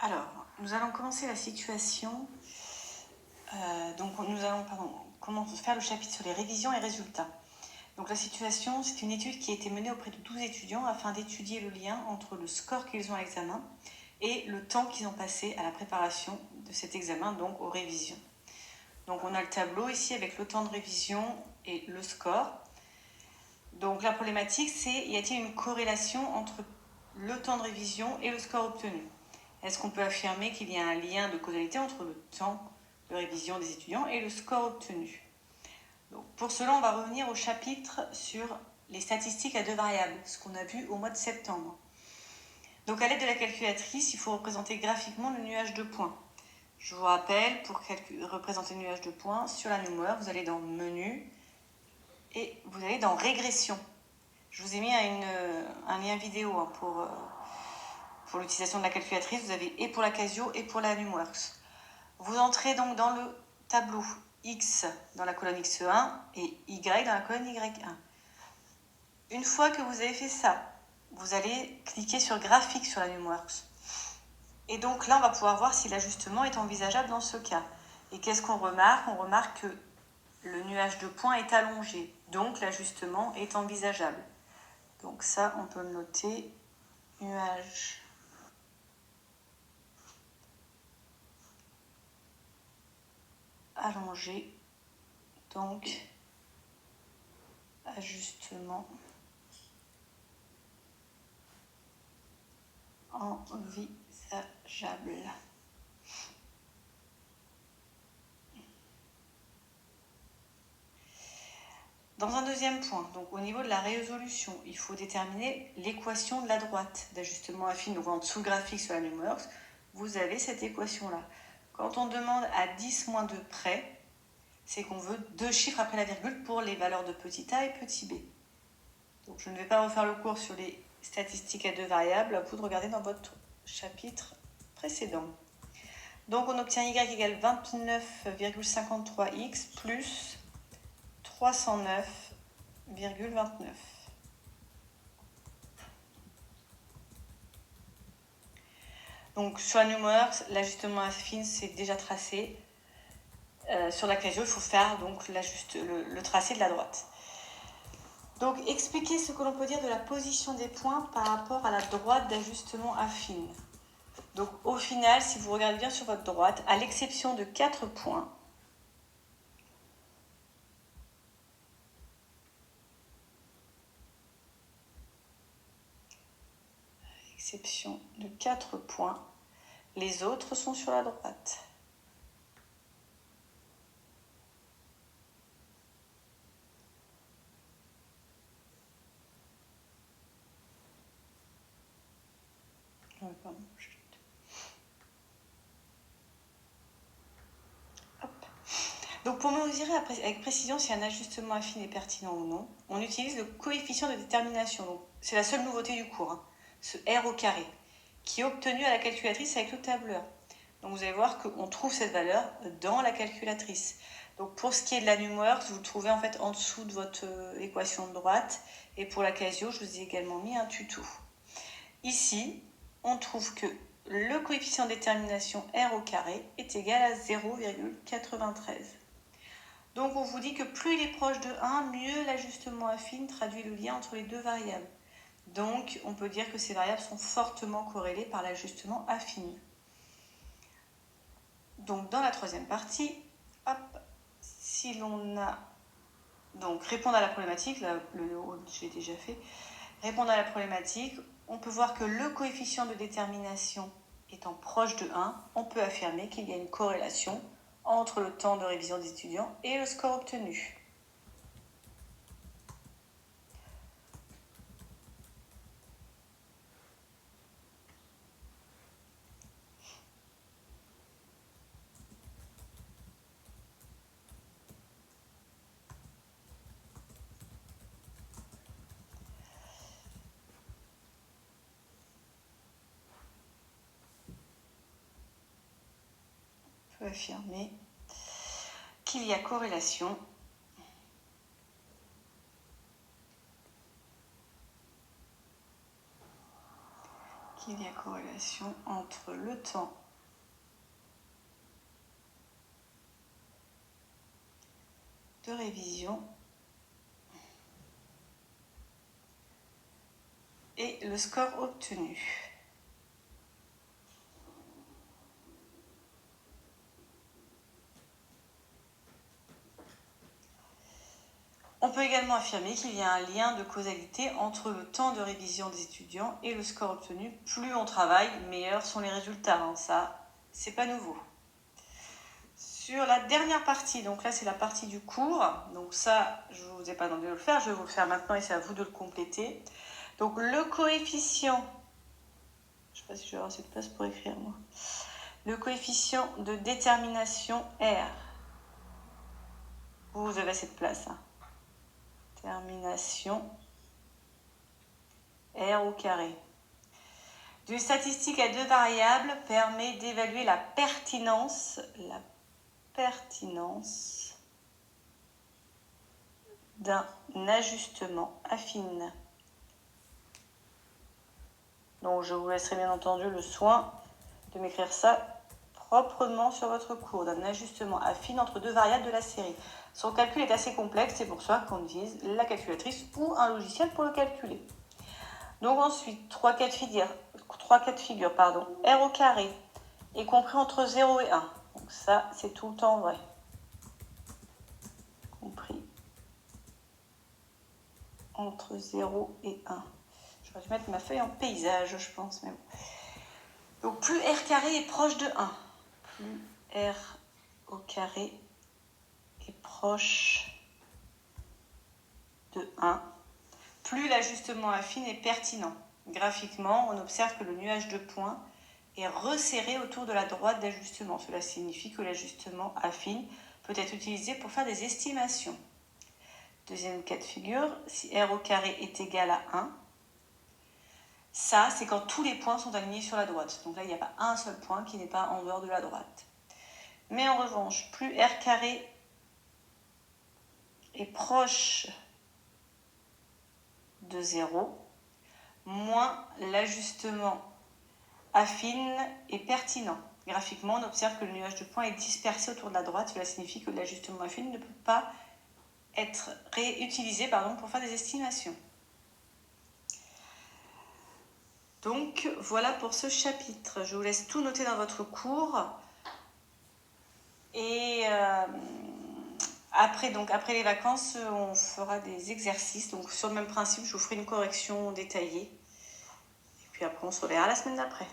Alors, nous allons commencer la situation. Nous allons faire le chapitre sur les révisions et résultats. Donc la situation, c'est une étude qui a été menée auprès de 12 étudiants afin d'étudier le lien entre le score qu'ils ont à l'examen et le temps qu'ils ont passé à la préparation de cet examen, donc aux révisions. Donc on a le tableau ici avec le temps de révision et le score. Donc la problématique, c'est y a-t-il une corrélation entre le temps de révision et le score obtenu? Est-ce qu'on peut affirmer qu'il y a un lien de causalité entre le temps de révision des étudiants et le score obtenu? Donc, pour cela, on va revenir au chapitre sur les statistiques à deux variables, ce qu'on a vu au mois de septembre. Donc à l'aide de la calculatrice, il faut représenter graphiquement le nuage de points. Je vous rappelle, pour représenter le nuage de points, sur la numère, vous allez dans Menu et vous allez dans Régression. Je vous ai mis un lien vidéo pour l'utilisation de la calculatrice. Vous avez et pour la Casio et pour la Numworks. Vous entrez donc dans le tableau X dans la colonne X1 et Y dans la colonne Y1. Une fois que vous avez fait ça, vous allez cliquer sur Graphique sur la Numworks. Et donc là, on va pouvoir voir si l'ajustement est envisageable dans ce cas. Et qu'est-ce qu'on remarque? On remarque que le nuage de points est allongé, donc l'ajustement est envisageable. Donc ça, on peut le noter, nuage allongé, donc ajustement envisageable. Dans un deuxième point, donc au niveau de la résolution, il faut déterminer l'équation de la droite d'ajustement affine. Donc en dessous graphique sur la Numworks, vous avez cette équation-là. Quand on demande à 10 moins 2 près, c'est qu'on veut deux chiffres après la virgule pour les valeurs de petit a et petit b. Donc je ne vais pas refaire le cours sur les statistiques à deux variables, à vous de regarder dans votre chapitre précédent. Donc on obtient y égale 29,53x plus 309,29. Donc sur la Numworks, l'ajustement affine c'est déjà tracé. Sur la Casio, il faut faire donc le tracé de la droite. Donc expliquer ce que l'on peut dire de la position des points par rapport à la droite d'ajustement affine. Donc au final, si vous regardez bien sur votre droite, à l'exception de 4 points, les autres sont sur la droite. Donc pour mesurer avec précision si un ajustement affine est pertinent ou non, on utilise le coefficient de détermination. C'est la seule nouveauté du cours, hein, ce R au carré, qui est obtenu à la calculatrice avec le tableur. Donc vous allez voir qu'on trouve cette valeur dans la calculatrice. Donc pour ce qui est de la Numworks, vous le trouvez en fait en dessous de votre équation de droite. Et pour la Casio, je vous ai également mis un tuto. Ici, on trouve que le coefficient de détermination R au carré est égal à 0,93. Donc on vous dit que plus il est proche de 1, mieux l'ajustement affine traduit le lien entre les deux variables. Donc on peut dire que ces variables sont fortement corrélées par l'ajustement affine. Donc dans la troisième partie, si l'on a... Donc répondre à la problématique, là, le j'ai déjà fait. Répondre à la problématique, on peut voir que le coefficient de détermination étant proche de 1, on peut affirmer qu'il y a une corrélation entre le temps de révision des étudiants et le score obtenu. On peut affirmer qu'il y a corrélation Il y a corrélation entre le temps de révision et le score obtenu. On peut également affirmer qu'il y a un lien de causalité entre le temps de révision des étudiants et le score obtenu. Plus on travaille, meilleurs sont les résultats. Ça, c'est pas nouveau. Sur la dernière partie, donc là c'est la partie du cours, donc ça je ne vous ai pas demandé de le faire, je vais vous le faire maintenant et c'est à vous de le compléter. Donc le coefficient, je ne sais pas si je vais avoir assez de place pour écrire moi, le coefficient de détermination R, vous avez assez de place, hein. Détermination R au carré. D'une statistique à deux variables permet d'évaluer la pertinence d'un ajustement affine. Donc je vous laisserai bien entendu le soin de m'écrire ça proprement sur votre cours, d'un ajustement affine entre deux variables de la série. Son calcul est assez complexe, c'est pour ça qu'on utilise la calculatrice ou un logiciel pour le calculer. Donc ensuite, trois cas de figure, R au carré est compris entre 0 et 1. Donc ça, c'est tout le temps vrai. Compris entre 0 et 1. J'aurais dû mettre ma feuille en paysage, je pense, mais bon. Donc plus R carré est proche de 1, plus R au carré est proche de 1, plus l'ajustement affine est pertinent. Graphiquement, on observe que le nuage de points est resserré autour de la droite d'ajustement. Cela signifie que l'ajustement affine peut être utilisé pour faire des estimations. Deuxième cas de figure, si R au carré est égal à 1, ça c'est quand tous les points sont alignés sur la droite. Donc là, il n'y a pas un seul point qui n'est pas en dehors de la droite. Mais en revanche, plus R carré est proche de 0, moins l'ajustement affine est pertinent. Graphiquement, on observe que le nuage de points est dispersé autour de la droite. Cela signifie que l'ajustement affine ne peut pas être réutilisé pour faire des estimations. Donc, voilà pour ce chapitre. Je vous laisse tout noter dans votre cours. Et après les vacances, on fera des exercices. Donc, sur le même principe, je vous ferai une correction détaillée. Et puis après, on se reverra la semaine d'après.